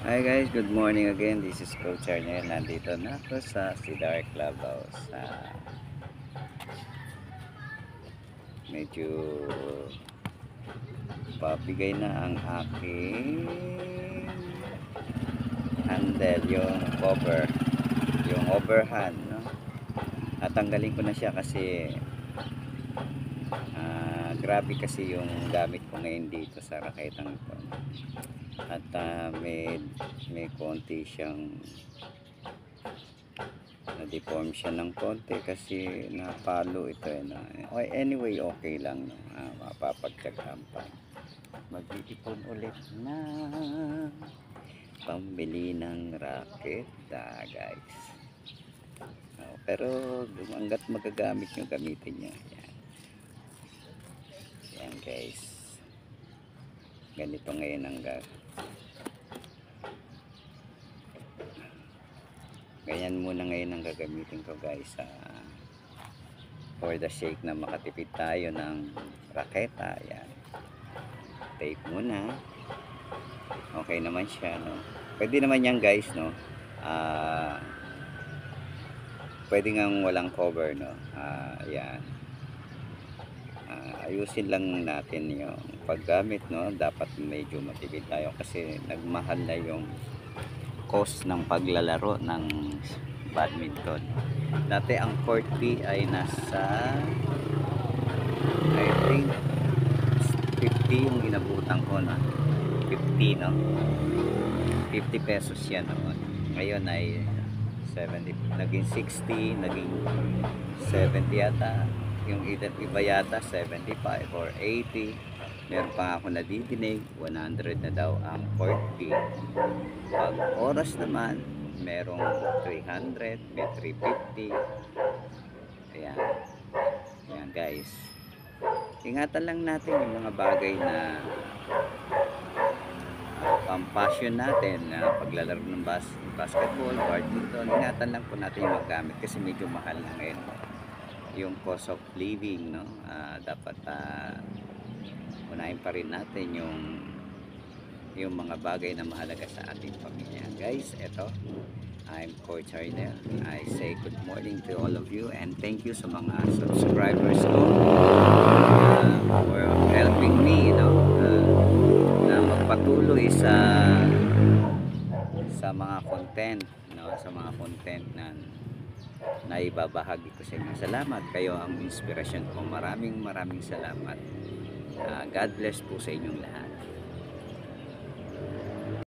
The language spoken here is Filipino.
Hi guys, good morning again. This is Coach Arnel. Nandito na ako sa Sidark Clubhouse. Medyo pabigay na ang aking handle, yung cover, yung overhand, no? Natanggalin ko na siya kasi grabe kasi yung gamit ko ngayon dito sa raketang ito. At may konti siyang na-deform siya ng konti kasi napalo ito anyway, okay lang, no? Mapapagtsagaan pa. Mag-iipon ulit na pambili ng racket, guys. Pero hanggat magagamit nyo, gamitin nyo. Yan guys, ganito ngayon ang ganyan muna ngayon ang gagamitin ko guys, for the sake na makatipid tayo ng raketa. Yan, tape muna, okay naman siya, no? Pwede naman yan guys, no? Pwede ngang walang cover, no? Yan, ayusin lang natin yung paggamit, no? Dapat medyo matipid tayo kasi nagmahal na yung cost ng paglalaro ng badminton. Dati ang court fee ay nasa, I think 50 yung inabutan ko na 50, no? 50 pesos yan noon. Ngayon ay 70, naging 60, naging 70 yata. Yung iba yata 75 or 80. Meron pa ako nadidinig 100 na daw ang court fee. Pag oras naman merong 300, may 350. Ayan. Ayan guys, ingatan lang natin yung mga bagay na pampassion natin na paglalaro ng basketball, badminton. Ingatan lang po natin yung magamit kasi medyo mahal na ngayon yung cost of living, no? Dapat unahin pa rin natin yung mga bagay na mahalaga sa ating pamilya. Guys, eto, I'm Coach Arnel. I say good morning to all of you and thank you sa mga subscribers ko for helping me, na magpatuloy sa mga content, no? Sa mga content na ibabahagi ko sa inyo. Salamat, kayo ang inspirasyon ko. Maraming salamat. God bless po sa inyong lahat.